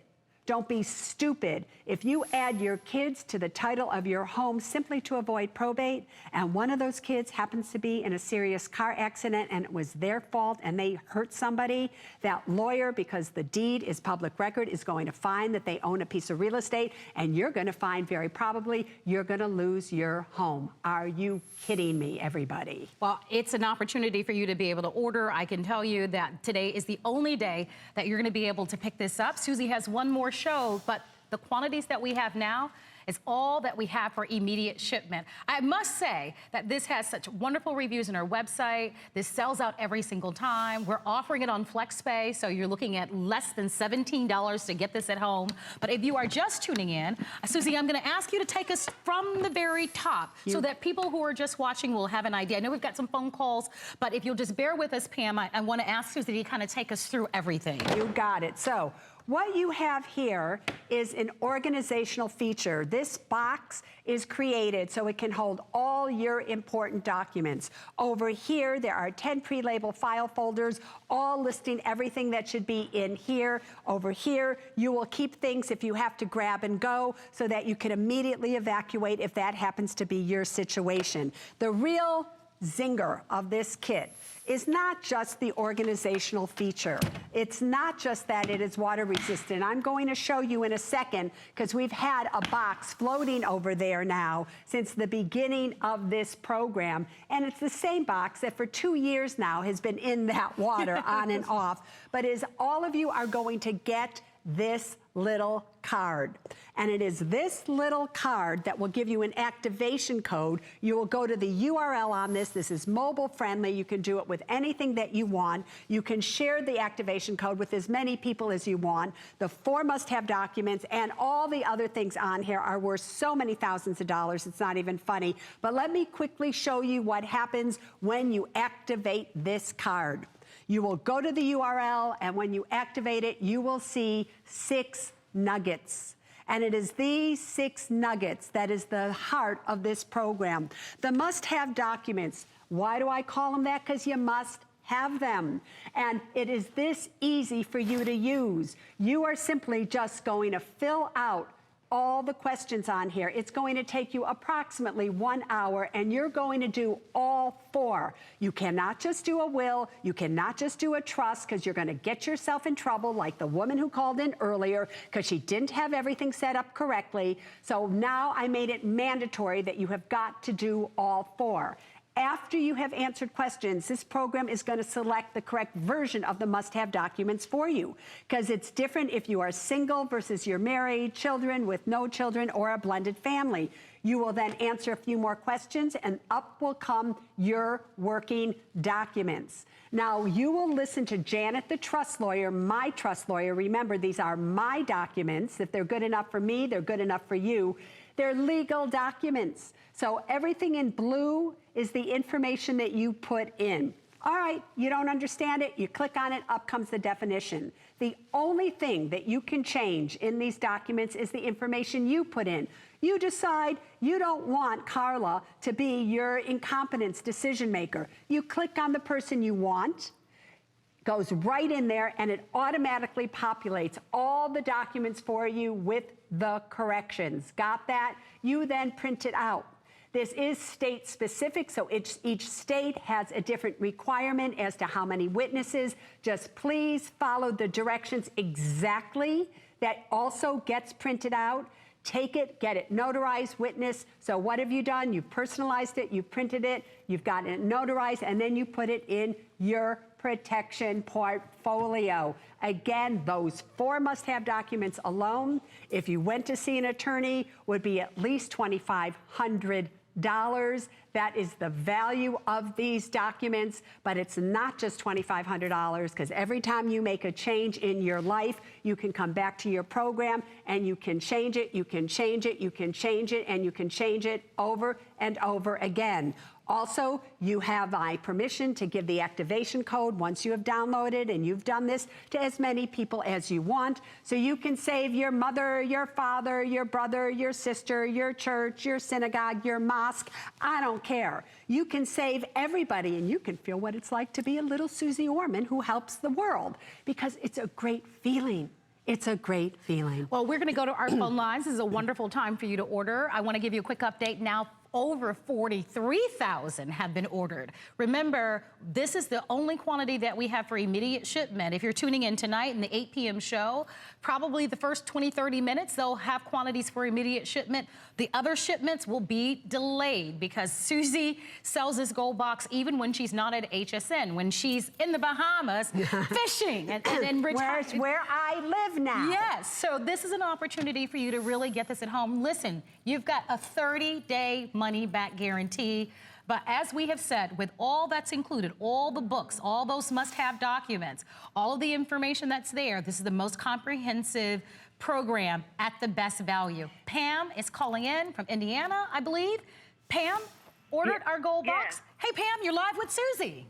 Don't be stupid. If you add your kids to the title of your home simply to avoid probate, and one of those kids happens to be in a serious car accident and it was their fault and they hurt somebody, that lawyer, because the deed is public record, is going to find that they own a piece of real estate, and you're going to find very probably you're going to lose your home. Are you kidding me, everybody? Well, it's an opportunity for you to be able to order. I can tell you that today is the only day that you're going to be able to pick this up. Susie has one more show, but the quantities that we have now is all that we have for immediate shipment. I must say that this has such wonderful reviews on our website. This sells out every single time. We're offering it on FlexPay, so you're looking at less than $17 to get this at home. But if you are just tuning in, Susie, I'm going to ask you to take us from the very top so that people who are just watching will have an idea. I know we've got some phone calls, but if you'll just bear with us, Pam, I want to ask Susie to kind of take us through everything. You got it. So what you have here is an organizational feature. This box is created so it can hold all your important documents. Over here, there are 10 pre-label file folders, all listing everything that should be in here. Over here, you will keep things if you have to grab and go so that you can immediately evacuate if that happens to be your situation. The real zinger of this kit is not just the organizational feature. It's not just that it is water resistant. I'm going to show you in a second, because we've had a box floating over there now since the beginning of this program. And it's the same box that for 2 years now has been in that water on and off. But as all of you are going to get this little card. And it is this little card that will give you an activation code. You will go to the URL on this. This is mobile friendly. You can do it with anything that you want. You can share the activation code with as many people as you want. The 4 must-have documents and all the other things on here are worth so many thousands of dollars. It's not even funny. But let me quickly show you what happens when you activate this card. You will go to the URL, and when you activate it, you will see 6 nuggets. And it is these 6 nuggets that is the heart of this program. The must-have documents. Why do I call them that? Because you must have them. And it is this easy for you to use. You are simply just going to fill out all the questions on here. It's going to take you approximately 1 hour, and you're going to do all 4. You cannot just do a will. You cannot just do a trust, because you're going to get yourself in trouble like the woman who called in earlier because she didn't have everything set up correctly. So now I made it mandatory that you have got to do all 4. After you have answered questions, this program is going to select the correct version of the must-have documents for you, because it's different if you are single versus you're married, children with no children, or a blended family. You will then answer a few more questions, and up will come your working documents. Now, you will listen to Janet, the trust lawyer, my trust lawyer. Remember, these are my documents. If they're good enough for me, they're good enough for you. They're legal documents. So everything in blue is the information that you put in. All right, you don't understand it, you click on it, up comes the definition. The only thing that you can change in these documents is the information you put in. You decide you don't want Carla to be your incompetence decision maker. You click on the person you want, goes right in there, and it automatically populates all the documents for you with the corrections. Got that? You then print it out. This is state specific, so each state has a different requirement as to how many witnesses. Just please follow the directions exactly. That also gets printed out. Take it, get it notarized, witness. So what have you done? You've personalized it, you've printed it, you've gotten it notarized, and then you put it in your protection portfolio. Again, those 4 must-have documents alone, if you went to see an attorney, would be at least $2,500. That is the value of these documents, but it's not just $2,500, because every time you make a change in your life, you can come back to your program and you can change it, you can change it, you can change it, and you can change it over and over again. Also, you have my permission to give the activation code once you have downloaded, and you've done this to as many people as you want. So you can save your mother, your father, your brother, your sister, your church, your synagogue, your mosque. I don't care. You can save everybody, and you can feel what it's like to be a little Suze Orman who helps the world, because it's a great feeling. It's a great feeling. Well, we're going to go to our phone lines. This is a wonderful time for you to order. I want to give you a quick update now. Over 43,000 have been ordered. Remember, this is the only quantity that we have for immediate shipment. If you're tuning in tonight in the 8 p.m. show, probably the first 20, 30 minutes, they'll have quantities for immediate shipment. The other shipments will be delayed, because Susie sells this gold box even when she's not at HSN, when she's in the Bahamas fishing and retiring. Where I live now. Yes, so this is an opportunity for you to really get this at home. Listen, you've got a 30-day money-back guarantee. But as we have said, with all that's included, all the books, all those must-have documents, all of the information that's there, this is the most comprehensive program at the best value. Pam is calling in from Indiana, I believe. Pam ordered our gold box. Hey, Pam, you're live with Susie.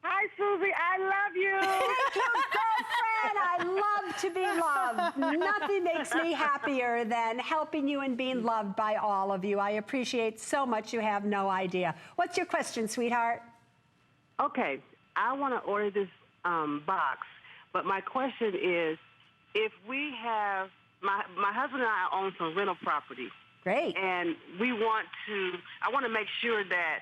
Hi, Susie. I love you. Thank you, girlfriend. I love to be loved. Nothing makes me happier than helping you and being loved by all of you. I appreciate so much. You have no idea. What's your question, sweetheart? Okay, I want to order this box, but my question is, if we have, my husband and I own some rental property. Great. And I want to make sure that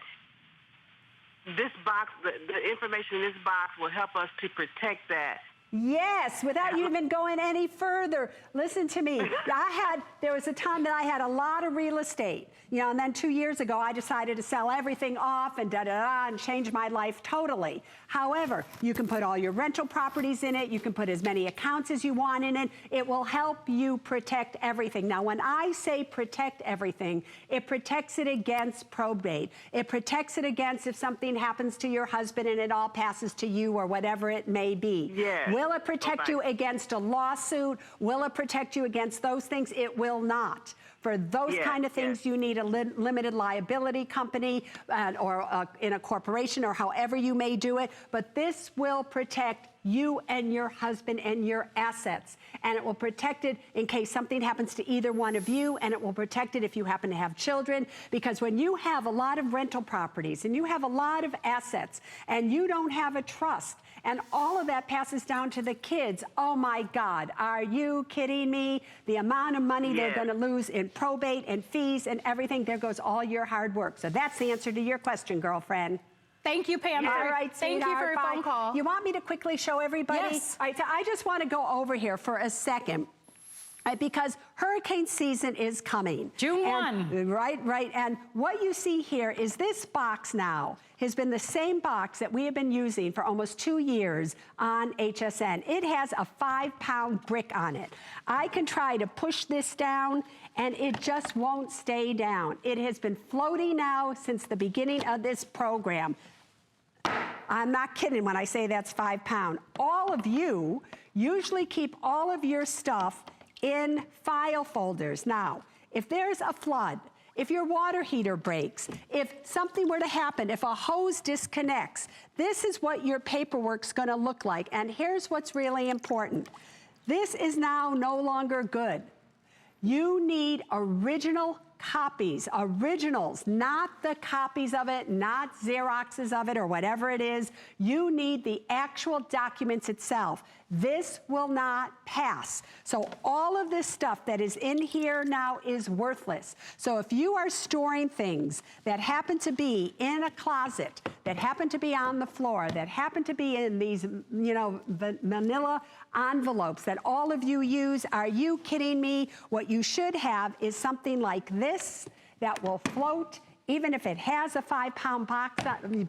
this box, the information in this box will help us to protect that. Yes, without you even going any further. Listen to me. There was a time that I had a lot of real estate, and then 2 years ago, I decided to sell everything off and and change my life totally. However, you can put all your rental properties in it. You can put as many accounts as you want in it. It will help you protect everything. Now, when I say protect everything, it protects it against probate. It protects it against if something happens to your husband and it all passes to you or whatever it may be. Yeah. Will it protect you against a lawsuit? Will it protect you against those things? It will not. For those kind of things, you need a limited liability company or in a corporation or however you may do it. But this will protect you and your husband and your assets. And it will protect it in case something happens to either one of you, and it will protect it if you happen to have children. Because when you have a lot of rental properties and you have a lot of assets and you don't have a trust, and all of that passes down to the kids, oh my God, are you kidding me? The amount of money they're going to lose in probate and fees and everything, there goes all your hard work. So that's the answer to your question, girlfriend. Thank you, Pam. All right, thank you for your phone call. You want me to quickly show everybody? Yes. All right, so I just want to go over here for a second. Because hurricane season is coming. June 1. Right. And what you see here is this box now has been the same box that we have been using for almost 2 years on HSN. It has a 5-pound brick on it. I can try to push this down and it just won't stay down. It has been floating now since the beginning of this program. I'm not kidding when I say that's 5 pounds. All of you usually keep all of your stuff in file folders. Now, if there's a flood, if your water heater breaks, if something were to happen, if a hose disconnects, this is what your paperwork's gonna look like. And here's what's really important. This is now no longer good. You need original copies, originals, not the copies of it, not Xeroxes of it or whatever it is. You need the actual documents itself. This will not pass. So all of this stuff that is in here now is worthless. So if you are storing things that happen to be in a closet, that happen to be on the floor, that happen to be in these, manila envelopes that all of you use, are you kidding me? What you should have is something like this that will float, even if it has a 5-pound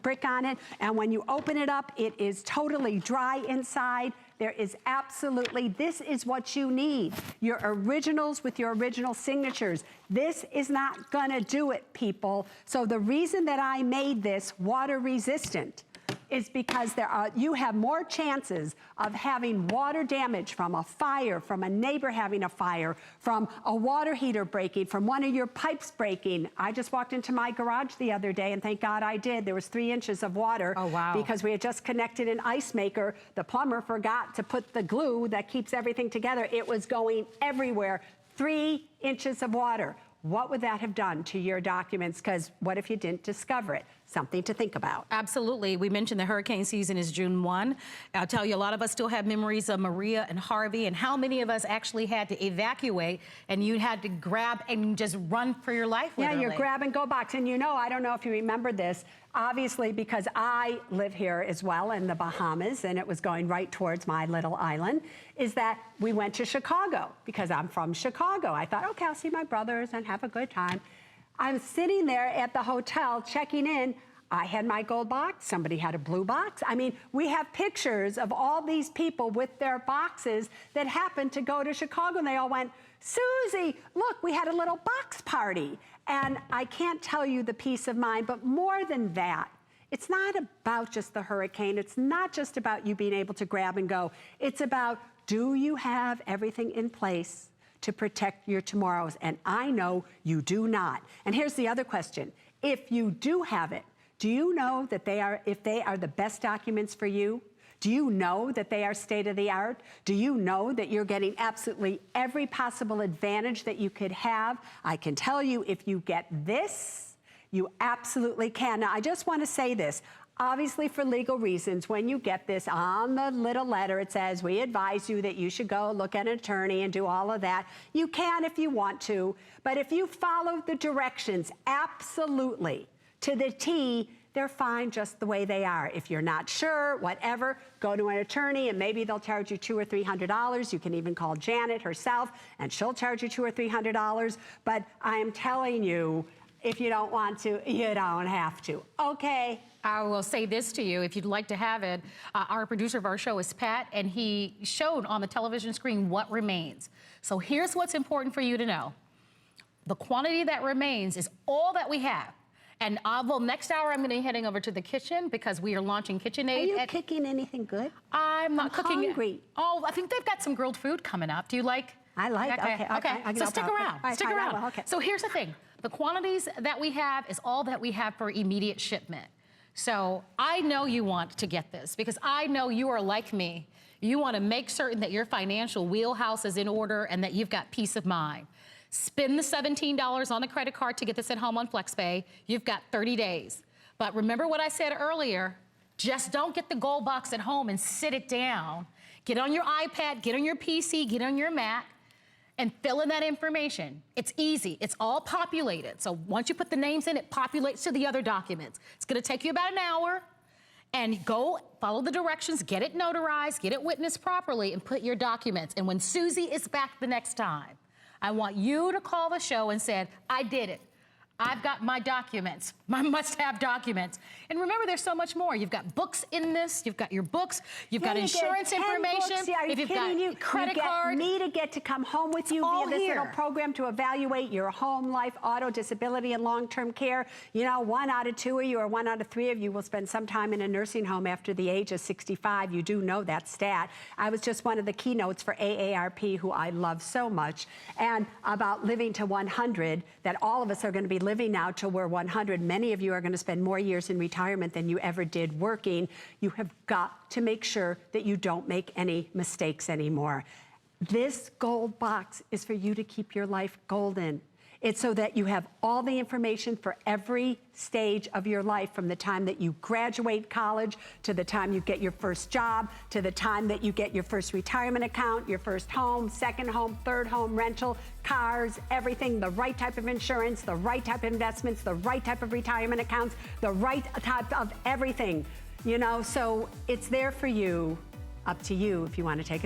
brick on it, and when you open it up, it is totally dry inside. There is absolutely, this is what you need. Your originals with your original signatures. This is not gonna do it, people. So the reason that I made this water resistant is because you have more chances of having water damage from a fire, from a neighbor having a fire, from a water heater breaking, from one of your pipes breaking. I just walked into my garage the other day, and thank God I did. There was 3 inches of water. Oh, wow. Because we had just connected an ice maker. The plumber forgot to put the glue that keeps everything together. It was going everywhere. 3 inches of water. What would that have done to your documents? Because what if you didn't discover it? Something to think about. Absolutely. We mentioned the hurricane season is June 1. I'll tell you, a lot of us still have memories of Maria and Harvey, and how many of us actually had to evacuate and you had to grab and just run for your life, literally. Yeah, your grab and go box. And I don't know if you remember this, obviously because I live here as well in the Bahamas, and it was going right towards my little island, is that we went to Chicago because I'm from Chicago. I thought, okay, I'll see my brothers and have a good time. I'm sitting there at the hotel checking in. I had my gold box, somebody had a blue box. I mean, we have pictures of all these people with their boxes that happened to go to Chicago, and they all went, Susie, look, we had a little box party. And I can't tell you the peace of mind, but more than that, it's not about just the hurricane. It's not just about you being able to grab and go. It's about, do you have everything in place to protect your tomorrows? And I know you do not. And here's the other question. If you do have it, do you know that if they are the best documents for you? Do you know that they are state of the art? Do you know that you're getting absolutely every possible advantage that you could have? I can tell you, if you get this, you absolutely can. Now, I just want to say this. Obviously, for legal reasons, when you get this on the little letter, it says, we advise you that you should go look at an attorney and do all of that. You can if you want to, but if you follow the directions absolutely to the T, they're fine just the way they are. If you're not sure, whatever, go to an attorney and maybe they'll charge you $200 or $300. You can even call Janet herself and she'll charge you $200 or $300. But I am telling you, if you don't want to, you don't have to. Okay. I will say this to you, if you'd like to have it, our producer of our show is Pat, and he showed on the television screen what remains. So here's what's important for you to know. The quantity that remains is all that we have. And well, next hour I'm going to be heading over to the kitchen because we are launching KitchenAid. Are you cooking anything good? I'm not cooking. Hungry. Oh, I think they've got some grilled food coming up. Do you like? I like. Okay. So stick around. Stick around. Okay. So here's the thing: the quantities that we have is all that we have for immediate shipment. So I know you want to get this because I know you are like me. You want to make certain that your financial wheelhouse is in order and that you've got peace of mind. Spend the $17 on the credit card to get this at home on FlexPay. You've got 30 days. But remember what I said earlier, just don't get the gold box at home and sit it down. Get on your iPad, get on your PC, get on your Mac, and fill in that information. It's easy, it's all populated. So once you put the names in, it populates to the other documents. It's gonna take you about an hour, and go follow the directions, get it notarized, get it witnessed properly, and put your documents. And when Susie is back the next time, I want you to call the show and say, I did it. I've got my documents, my must-have documents. And remember, there's so much more. You've got books in this, you've got your books, you've got insurance information, if you've got credit card. Me to get to come home with you via this little program to evaluate your home life, auto, disability, and long-term care. You know, 1 out of 2 of you or 1 out of 3 of you will spend some time in a nursing home after the age of 65. You do know that stat. I was just one of the keynotes for AARP, who I love so much, and about living to 100, that all of us are going to be living now till we're 100. Many of you are going to spend more years in retirement than you ever did working. You have got to make sure that you don't make any mistakes anymore. This gold box is for you to keep your life golden. It's so that you have all the information for every stage of your life, from the time that you graduate college, to the time you get your first job, to the time that you get your first retirement account, your first home, second home, third home, rental, cars, everything, the right type of insurance, the right type of investments, the right type of retirement accounts, the right type of everything, you know, so it's there for you, up to you if you want to take it.